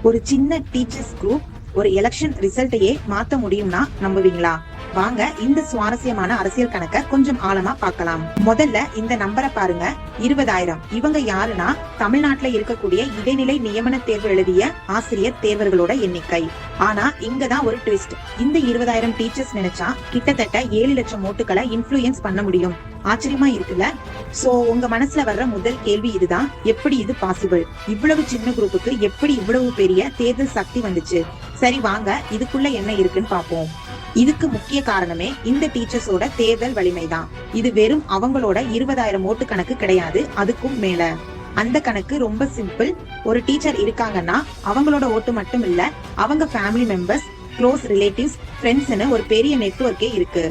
ஒரு சின்ன teachers group ஒரு எலெக்ஷன் ரிசல்ட்டையே மாத்த முடியும்னா நம்புவீங்களா? வாங்க இந்த சுவாரஸ்யமான அரசியல் கணக்க கொஞ்சம் ஆழமா பார்க்கலாம். முதல்ல இந்த நம்பரை பாருங்க, 20,000. இவங்க யாருன்னா தமிழ்நாட்டுல இருக்கக்கூடிய இடைநிலை நியமன தேர்வு எழுதிய ஆசிரியர் தேர்வர்களோட எண்ணிக்கை. ஆனா இங்கதான் ஒரு ட்விஸ்ட். இந்த 20,000 டீச்சர்ஸ் நினைச்சா கிட்டத்தட்ட 7 லட்சம் ஓட்டுகளை இன்ஃப்ளூயன்ஸ் பண்ண முடியும். ஆச்சரியமா இருக்குல்ல? சோ உங்க மனசுல வர்ற முதல் கேள்வி இதுதான், எப்படி இது பாசிபிள்? இவ்வளவு சின்ன குரூப்புக்கு எப்படி இவ்வளவு பெரிய தேர்தல் சக்தி வந்துச்சு? சரி வாங்க இதுக்குள்ள என்ன இருக்குன்னு பாப்போம். இதுக்கு முக்கிய காரணமே இந்த டீச்சர்ஸோட தேர்தல் வலிமைதான். இது வெறும் அவங்களோட 20,000 ஓட்டு கணக்கு கிடையாது, அதுக்கும் மேல. அந்த கணக்கு ரொம்ப சிம்பிள். ஒரு டீச்சர் இருக்காங்கன்னா அவங்களோட ஓட்டு மட்டும் இல்ல, அவங்க ஃபேமிலி மெம்பர்ஸ், க்ளோஸ் ரிலேட்டிவ்ஸ், ஃப்ரெண்ட்ஸ்னு ஒரு பெரிய நெட்வொர்க்கே இருக்கு.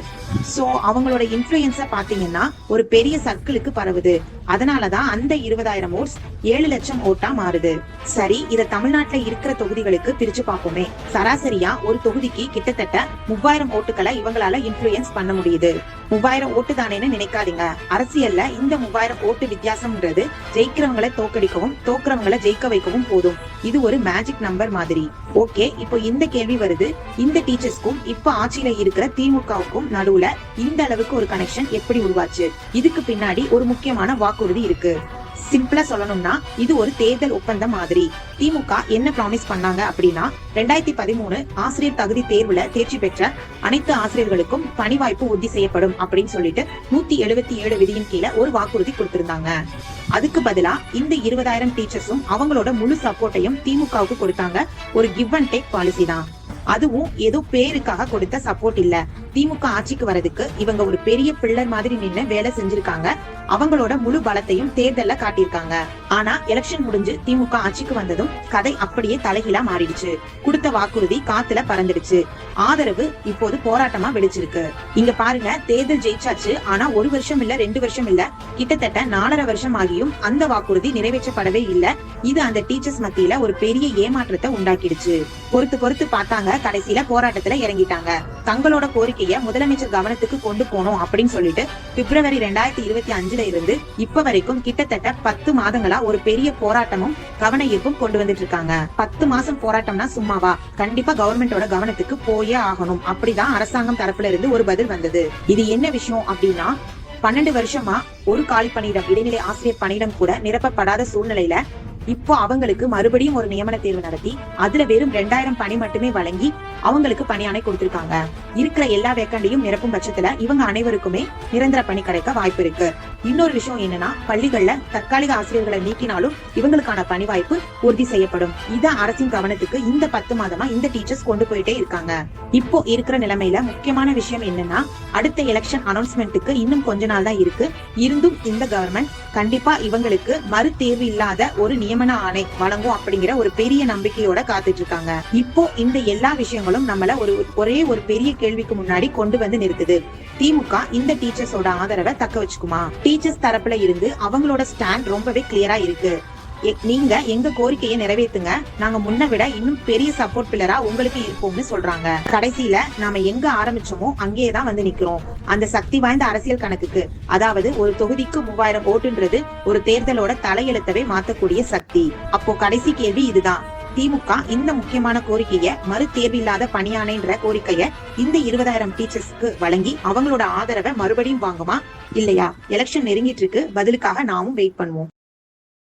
சோ அவங்களோட இன்ஃப்ளூயன்ஸ பாத்தீங்கன்னா ஒரு பெரிய சர்க்கிளுக்கு பரவுது. அதனாலதான் அந்த 20,000 ஓட்ஸ் 7 லட்சம் ஓட்டா மாறுது. சரி, இத தமிழ்நாட்டுல இருக்கிற தொகுதிகளுக்கு பிரிச்சு பார்ப்போமே. சராசரியா ஒரு தொகுதிக்கு கிட்டத்தட்ட 3000 ஓட்டுகளை இவங்களால இன்ஃப்ளூயன்ஸ் பண்ண முடியுது. 3000 ஓட்டு தானேன்னு நினைக்காதீங்க. அரசியல்ல இந்த 3000 ஓட்டு வித்தியாசம்ன்றது ஜெயிக்கிறவங்களை தோக்கடிக்கவும் தோக்குறவங்களை ஜெயிக்க வைக்கவும் போதும். இது ஒரு மேஜிக் நம்பர் மாதிரி. ஓகே, இப்போ இந்த கேள்வி வருது, இந்த டீச்சர்ஸ்க்கும் இப்ப ஆட்சியில இருக்கிற திமுகவுக்கும் நடுவுல இந்த அளவுக்கு ஒரு கனெக்ஷன் எப்படி உருவாச்சு? இதுக்கு பின்னாடி ஒரு முக்கியமான வாக்குறுதி இருக்கு. சிம்பிளா சொல்லணும்னா இது ஒரு தேர்தல் ஒப்பந்தம் மாதிரி. திமுக என்ன ப்ராமிஸ் பண்ணாங்க அப்படின்னா 2013 ஆசிரியர் தகுதி தேர்வுல தேர்ச்சி பெற்ற அனைத்து ஆசிரியர்களுக்கும் பணி வாய்ப்பு உறுதி செய்யப்படும் அப்படின்னு சொல்லிட்டு 177 விதியின் கீழே ஒரு வாக்குறுதி கொடுத்திருந்தாங்க. அதுக்கு பதிலா இந்த 20,000 டீச்சர்ஸும் அவங்களோட முழு சப்போர்ட்டையும் திமுகவுக்கு கொடுத்தாங்க. ஒரு கிவ் அண்ட் டேக் பாலிசி தான். அதுவும் ஏதோ பேருக்காக கொடுத்த சப்போர்ட் இல்ல. திமுக ஆட்சிக்கு வரதுக்கு இவங்க ஒரு பெரிய பில்லர் மாதிரி நின்னு வேலை செஞ்சிருக்காங்க. அவங்களோட முழு பலத்தையும் தேர்தல்ல காட்டியிருக்காங்க. ஆனா எலெக்ஷன் முடிஞ்சு திமுக ஆட்சிக்கு வந்ததும் கதை அப்படியே தலைகீழா மாறிடுச்சு. கொடுத்த வாக்குறுதி காத்துல பறந்துடுச்சு. ஆதரவு இப்போது போராட்டமா வெடிச்சிருக்கு. இங்க பாருங்க, தேர்தல் ஜெயிச்சாச்சு. ஆனா 1 வருஷம் இல்ல 2 வருஷம் இல்ல, கிட்டத்தட்ட 4.5 வருஷம் ஆகியும் அந்த வாக்குறுதி நிறைவேற்றப்படவே இல்ல. இது அந்த டீச்சர்ஸ் மத்தியில ஒரு பெரிய ஏமாற்றத்தை உண்டாக்கிடுச்சு. பொறுத்து பார்த்தாங்க, கடைசியில போராட்டத்துல இறங்கிட்டாங்க. தங்களோட கோரிக்கைய முதலமைச்சர் கவனத்துக்கு கொண்டு போனோம் அப்படின்னு சொல்லிட்டு பிப்ரவரி 2025 இருந்து இப்ப வரைக்கும் கிட்டத்தட்ட 10 மாதங்களா ஒரு பெரிய போராட்டமும் கவன ஈர்ப்பும் கொண்டு வந்துட்டு இருக்காங்க. 10 மாசம் போராட்டம்னா சும்மாவா? கண்டிப்பா கவர்மெண்டோட கவனத்துக்கு போயே ஆகணும். அப்படிதான் அரசாங்கம் தரப்புல இருந்து ஒரு பதில் வந்தது. இது என்ன விஷயம் அப்படின்னா, 12 வருஷமா ஒரு காலி பணியிடம், இடைநிலை ஆசிரியர் பணியிடம் கூட நிரப்பப்படாத சூழ்நிலையில இப்போ அவங்களுக்கு மறுபடியும் ஒரு நியமன தேர்வு நடத்தி அதுல வெறும் 2000 பணி மட்டுமே வழங்கி அவங்களுக்கு பணியாணை கொடுத்திருக்காங்க. இருக்கிற எல்லா வேக்கண்டையும் நிரப்பும் பட்சத்துல இவங்க அனைவருக்குமே நிரந்தர பணி கிடைக்க வாய்ப்பு இருக்கு. இன்னொரு விஷயம் என்னன்னா, பள்ளிகள்ல தற்காலிக ஆசிரியர்களை நீக்கினாலும் இவங்களுக்கான பணி வாய்ப்பு உறுதி செய்யப்படும். இத அரசின் கவனத்துக்கு இந்த 10 மாதமா இந்த டீச்சர்ஸ் கொண்டு போயிட்டே இருக்காங்க. இப்போ இருக்கிற நிலைமையில முக்கியமான விஷயம் என்னன்னா, அடுத்த எலெக்ஷன் அனௌன்ஸ்மெண்ட்டுக்கு இன்னும் கொஞ்ச நாள் தான் இருக்கு. இருந்தும் இந்த கவர்மெண்ட் கண்டிப்பா இவங்களுக்கு மறு தேர்வு இல்லாத ஒரு நியமன ஆணை வழங்கும் அப்படிங்கிற ஒரு பெரிய நம்பிக்கையோட காத்துட்டு இருக்காங்க. இப்போ இந்த எல்லா விஷயங்களும் நம்மள ஒரே ஒரு பெரிய கேள்விக்கு முன்னாடி கொண்டு வந்து நிறுத்துது. திமுக இந்த டீச்சர்ஸோட ஆதரவை தக்க வச்சுக்குமா? டீச்சர்ஸ் தரப்புல இருந்து அவங்களோட ஸ்டாண்ட் ரொம்பவே கிளியரா இருக்கு. நீங்க எங்க கோரிக்கையை நிறைவேற்றுங்க, நாங்க முன்ன விட இன்னும் பெரிய சப்போர்ட் பில்லரா உங்களுக்கு இருப்போம்னு சொல்றாங்க. கடைசியில நாம எங்க ஆரம்பிச்சோமோ அங்கேயேதான் வந்து நிக்கிறோம். அந்த சக்தி வாய்ந்த அரசியல் கணக்குக்கு, அதாவது ஒரு தொகுதிக்கு 3000 ஓட்டுன்றது ஒரு தேர்தலோட தலையெழுத்தவே மாத்தக்கூடிய சக்தி. அப்போ கடைசி கேள்வி இதுதான், திமுக இந்த முக்கியமான கோரிக்கைய மறு தேர்வில்லாத பணியானைன்ற கோரிக்கைய இந்த 20,000 டீச்சர்ஸ்க்கு வழங்கி அவங்களோட ஆதரவை மறுபடியும் வாங்குமா இல்லையா? எலெக்ஷன் நெருங்கிட்டு இருக்கு, பதிலுக்காக நாமும் வெயிட் பண்ணுவோம்.